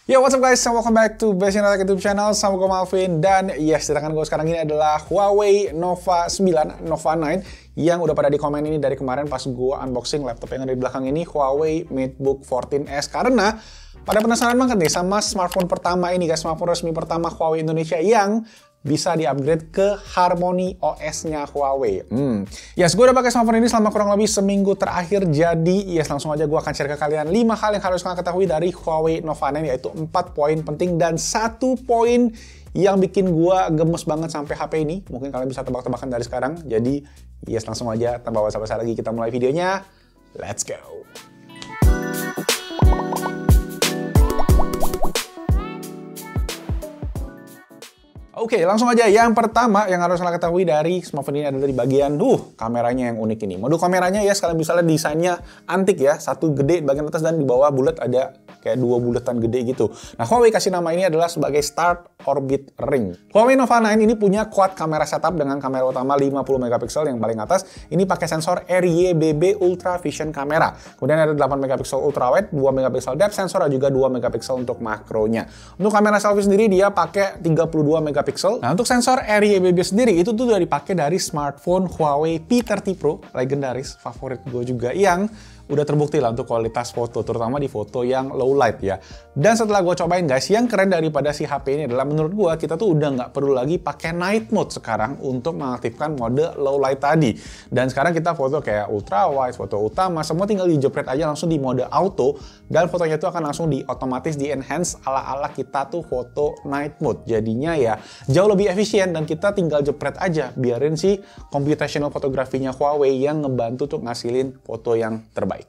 Yo, what's up guys? Welcome back to Best Internet YouTube channel. Sama gue Malvin. Dan yes, tangan gue sekarang ini adalah Huawei Nova 9, Nova 9 yang udah pada di komen ini dari kemarin pas gue unboxing laptop yang ada di belakang ini, Huawei MateBook 14S. Karena pada penasaran banget nih sama smartphone pertama ini guys, smartphone resmi pertama Huawei Indonesia yang bisa di-upgrade ke Harmony OS-nya Huawei. Yes, gue udah pakai smartphone ini selama kurang lebih seminggu terakhir. Jadi, yes, langsung aja gue akan share ke kalian 5 hal yang harus kalian ketahui dari Huawei Nova 9, yaitu 4 poin penting dan 1 poin yang bikin gue gemes banget sampai HP ini. Mungkin kalian bisa tebak-tebakan dari sekarang. Jadi, yes, langsung aja tanpa basa-basi lagi kita mulai videonya. Let's go! Oke, langsung aja. Yang pertama yang harus kalian ketahui dari smartphone ini adalah di bagian kameranya yang unik ini. Modul kameranya ya, kalian bisa lihat desainnya antik ya. Satu gede di bagian atas dan di bawah bulat ada kayak 2 bulatan gede gitu. Nah, Huawei kasih nama ini adalah sebagai Start Orbit Ring. Huawei Nova 9 ini punya quad kamera setup dengan kamera utama 50 megapiksel yang paling atas. Ini pakai sensor RYBB Ultra Vision Camera. Kemudian ada 8 megapiksel ultrawide, 2 megapiksel depth sensor dan juga 2 megapiksel untuk makronya. Untuk kamera selfie sendiri dia pakai 32 megapiksel. Nah, untuk sensor RYBB sendiri itu tuh udah dipakai dari smartphone Huawei P30 Pro, legendaris, favorit gue juga, yang udah terbukti lah untuk kualitas foto, terutama di foto yang low light ya. Dan setelah gue cobain guys, yang keren daripada si HP ini adalah menurut gue kita tuh udah nggak perlu lagi pakai night mode sekarang untuk mengaktifkan mode low light tadi. Dan sekarang kita foto kayak ultra wide, foto utama, semua tinggal dijepret aja langsung di mode auto dan fotonya itu akan langsung di otomatis di enhance ala-ala kita tuh foto night mode. Jadinya ya jauh lebih efisien dan kita tinggal jepret aja, biarin si computational fotografinya Huawei yang ngebantu tuh ngasilin foto yang terbaik.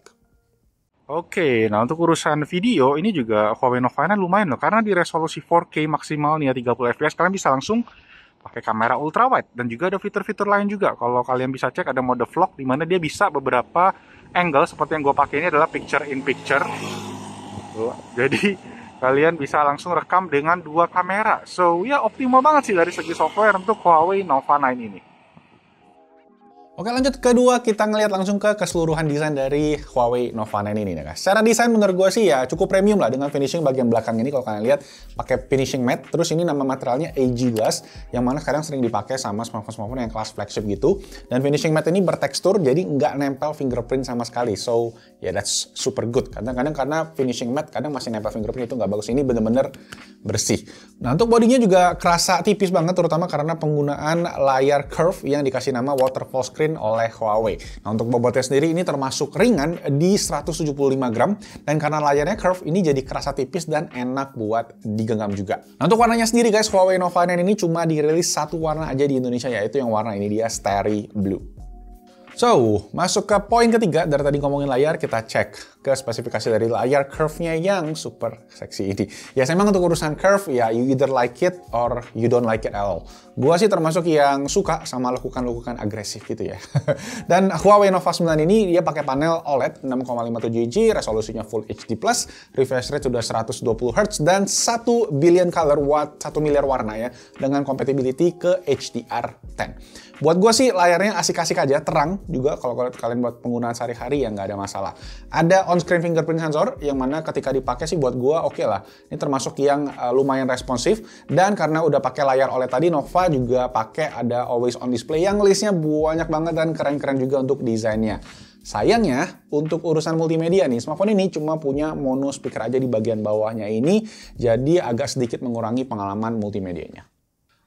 Oke, nah untuk urusan video ini juga Huawei Nova 9 lumayan loh, karena di resolusi 4K maksimal nih ya 30 fps kalian bisa langsung pakai kamera ultra wide dan juga ada fitur-fitur lain juga. Kalau kalian bisa cek ada mode vlog di mana dia bisa beberapa angle seperti yang gue pakai ini adalah picture in picture. Jadi kalian bisa langsung rekam dengan 2 kamera. So ya optimal banget sih dari segi software untuk Huawei Nova 9 ini. Oke, lanjut kedua, kita ngeliat langsung ke keseluruhan desain dari Huawei Nova 9 ini guys. Secara desain menurut gue sih ya cukup premium lah dengan finishing bagian belakang ini. Kalau kalian lihat pakai finishing matte, terus ini nama materialnya AG Glass yang mana sekarang sering dipakai sama smartphone-smartphone yang kelas flagship gitu. Dan finishing matte ini bertekstur jadi nggak nempel fingerprint sama sekali. So ya that's super good. Kadang-kadang karena finishing matte kadang masih nempel fingerprint itu nggak bagus. Ini bener-bener bersih. Nah, untuk bodinya juga kerasa tipis banget, terutama karena penggunaan layar curve yang dikasih nama waterfall screen oleh Huawei. Nah, untuk bobotnya sendiri ini termasuk ringan di 175 gram dan karena layarnya curve ini jadi kerasa tipis dan enak buat digenggam juga. Nah, untuk warnanya sendiri guys, Huawei Nova 9 ini cuma dirilis satu warna aja di Indonesia, yaitu yang warna ini dia Starry Blue. So, masuk ke poin ketiga. Dari tadi ngomongin layar, kita cek ke spesifikasi dari layar curve-nya yang super seksi ini. Ya, memang untuk urusan curve, ya you either like it or you don't like it at all. Gua sih termasuk yang suka sama lekukan-lekukan agresif gitu ya. Dan Huawei Nova 9 ini dia pakai panel OLED 6,57 inci, resolusinya Full HD+, refresh rate sudah 120 Hz, dan 1 billion color, 1 miliar warna ya, dengan compatibility ke HDR10. Buat gue sih layarnya asik-asik aja, terang juga kalau kalian buat penggunaan sehari-hari ya nggak ada masalah. Ada on-screen fingerprint sensor yang mana ketika dipakai sih buat gue oke lah. Ini termasuk yang lumayan responsif, dan karena udah pakai layar OLED tadi, Nova juga pakai ada always on display yang listnya banyak banget dan keren-keren juga untuk desainnya. Sayangnya untuk urusan multimedia nih, smartphone ini cuma punya mono speaker aja di bagian bawahnya ini, jadi agak sedikit mengurangi pengalaman multimedianya.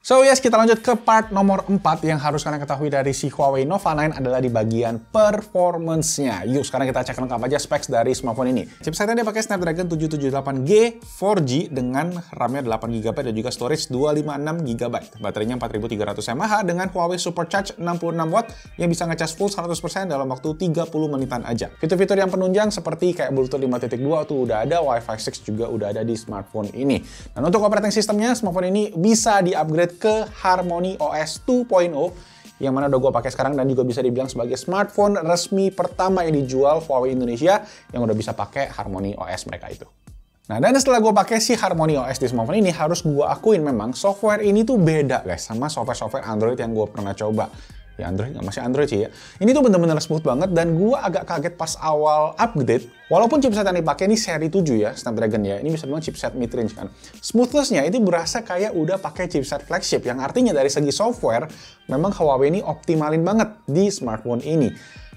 So yes, kita lanjut ke part nomor 4 yang harus kalian ketahui dari si Huawei Nova 9 adalah di bagian performance-nya. Yuk, sekarang kita cek lengkap aja specs dari smartphone ini. Chipsetnya dia pakai Snapdragon 778G 4G dengan RAM-nya 8GB dan juga storage 256GB. Baterainya 4300 mAh dengan Huawei Supercharge 66W yang bisa ngecas full 100% dalam waktu 30 menitan aja. Fitur-fitur yang penunjang seperti kayak Bluetooth 5.2 tuh udah ada, Wi-Fi 6 juga udah ada di smartphone ini. Dan untuk operating systemnya, smartphone ini bisa di-upgrade ke Harmony OS 2.0 yang mana udah gue pakai sekarang dan juga bisa dibilang sebagai smartphone resmi pertama yang dijual Huawei Indonesia yang udah bisa pakai Harmony OS mereka itu. Nah, dan setelah gue pakai si Harmony OS di smartphone ini, harus gue akuin memang software ini tuh beda guys sama software-software Android yang gue pernah coba. Ya Android, nggak masih Android sih ya. Ini tuh bener-bener smooth banget dan gua agak kaget pas awal update. Walaupun chipset yang dipakai ini seri 7 ya, Snapdragon ya. Ini bisa dibilang chipset mid-range kan. Smoothness-nya itu berasa kayak udah pakai chipset flagship, yang artinya dari segi software memang Huawei ini optimalin banget di smartphone ini.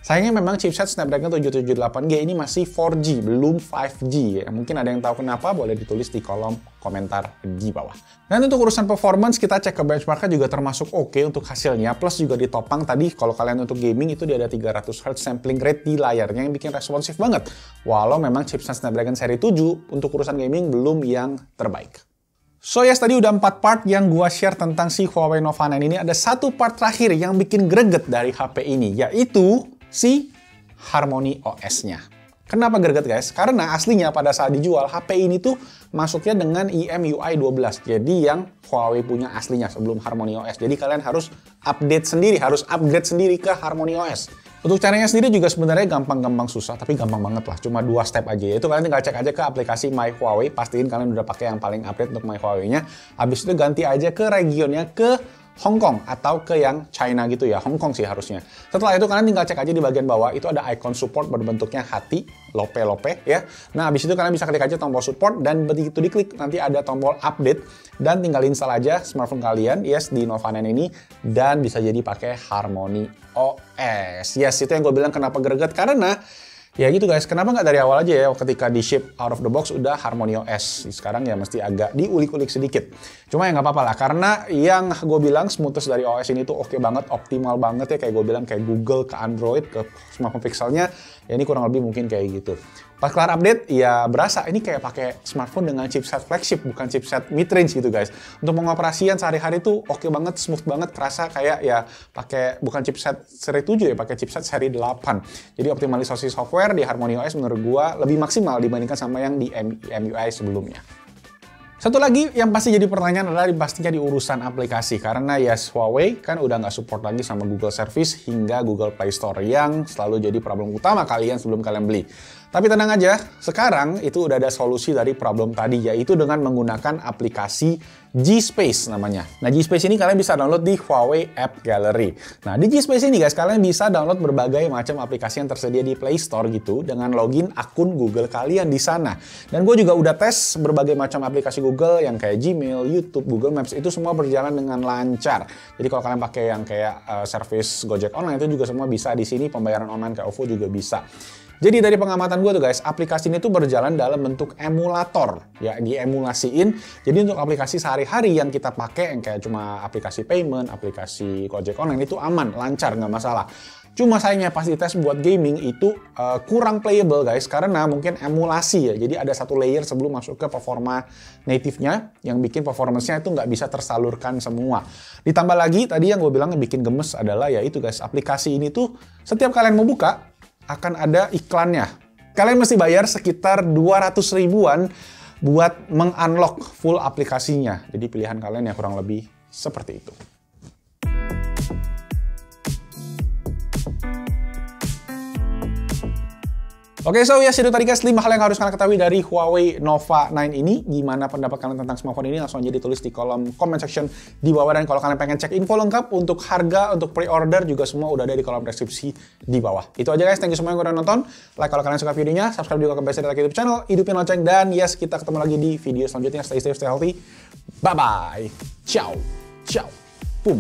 Sayangnya memang chipset Snapdragon 778G ini masih 4G, belum 5G ya. Mungkin ada yang tahu kenapa, boleh ditulis di kolom komentar di bawah. Dan untuk urusan performance, kita cek ke benchmarknya juga termasuk oke untuk hasilnya. Plus juga ditopang tadi, kalau kalian untuk gaming itu dia ada 300Hz sampling rate di layarnya yang bikin responsif banget. Walau memang chipset Snapdragon seri 7 untuk urusan gaming belum yang terbaik. So yes, tadi udah 4 part yang gua share tentang si Huawei Nova 9 ini. Ada satu part terakhir yang bikin greget dari HP ini, yaitu si Harmony OS-nya. Kenapa greget guys? Karena aslinya pada saat dijual, HP ini tuh masuknya dengan EMUI 12. Jadi yang Huawei punya aslinya sebelum Harmony OS. Jadi kalian harus update sendiri, harus upgrade sendiri ke Harmony OS. Untuk caranya sendiri juga sebenarnya gampang-gampang susah, tapi gampang banget lah. Cuma 2 step aja. Itu kalian tinggal cek aja ke aplikasi My Huawei. Pastiin kalian udah pakai yang paling update untuk My Huawei-nya. Habis itu ganti aja ke regionnya ke Hong Kong atau ke yang China gitu ya, Hong Kong sih harusnya. Setelah itu kalian tinggal cek aja di bagian bawah, itu ada icon support berbentuknya hati, lope-lope ya. Nah, habis itu kalian bisa klik aja tombol support dan begitu diklik nanti ada tombol update dan tinggal install aja smartphone kalian, yes, di Nova 9 ini dan bisa jadi pakai Harmony OS. Yes, itu yang gue bilang kenapa greget, karena ya gitu guys, kenapa nggak dari awal aja ya ketika di ship out of the box udah Harmony OS. Sekarang ya mesti agak diulik-ulik sedikit. Cuma ya nggak apa-apa lah, karena yang gue bilang smoothness dari OS ini tuh oke banget, optimal banget ya, kayak gue bilang kayak Google ke Android ke smartphone Pixelnya, ya ini kurang lebih mungkin kayak gitu. Pas kelar update, ya berasa ini kayak pakai smartphone dengan chipset flagship, bukan chipset mid-range gitu guys. Untuk pengoperasian sehari-hari tuh oke banget, smooth banget, terasa kayak ya pakai bukan chipset seri 7 ya, pakai chipset seri 8. Jadi optimalisasi software di Harmony OS menurut gua lebih maksimal dibandingkan sama yang di MIUI sebelumnya. Satu lagi yang pasti jadi pertanyaan adalah pastinya di urusan aplikasi, karena ya Huawei kan udah nggak support lagi sama Google Service hingga Google Play Store yang selalu jadi problem utama kalian sebelum kalian beli. Tapi tenang aja, sekarang itu udah ada solusi dari problem tadi, yaitu dengan menggunakan aplikasi G-Space namanya. Nah, G-Space ini kalian bisa download di Huawei App Gallery. Nah, di G-Space ini guys, kalian bisa download berbagai macam aplikasi yang tersedia di Play Store gitu, dengan login akun Google kalian di sana. Dan gue juga udah tes berbagai macam aplikasi Google yang kayak Gmail, YouTube, Google Maps, itu semua berjalan dengan lancar. Jadi kalau kalian pakai yang kayak service Gojek online, itu juga semua bisa di sini, pembayaran online kayak OVO juga bisa. Jadi dari pengamatan gue tuh guys, aplikasi ini tuh berjalan dalam bentuk emulator, ya diemulasiin. Jadi untuk aplikasi sehari-hari yang kita pakai, yang kayak cuma aplikasi payment, aplikasi Gojek online itu aman, lancar, nggak masalah. Cuma sayangnya pas dites buat gaming itu kurang playable guys, karena mungkin emulasi ya. Jadi ada satu layer sebelum masuk ke performa native-nya yang bikin performance-nya itu nggak bisa tersalurkan semua. Ditambah lagi tadi yang gue bilang yang bikin gemes adalah ya itu guys, aplikasi ini tuh setiap kalian mau buka akan ada iklannya. Kalian mesti bayar sekitar 200 ribuan buat meng-unlock full aplikasinya. Jadi pilihan kalian ya kurang lebih seperti itu. Oke, so ya itu tadi guys 5 hal yang harus kalian ketahui dari Huawei Nova 9 ini. Gimana pendapat kalian tentang smartphone ini? Langsung aja ditulis di kolom comment section di bawah. Dan kalau kalian pengen cek info lengkap untuk harga, untuk pre-order juga semua udah ada di kolom deskripsi di bawah. Itu aja guys, thank you semua yang udah nonton. Like kalau kalian suka videonya, subscribe juga ke Best Like YouTube channel, hidupin lonceng, dan yes, kita ketemu lagi di video selanjutnya. Stay safe, stay healthy. Bye-bye. Ciao. Ciao. Boom.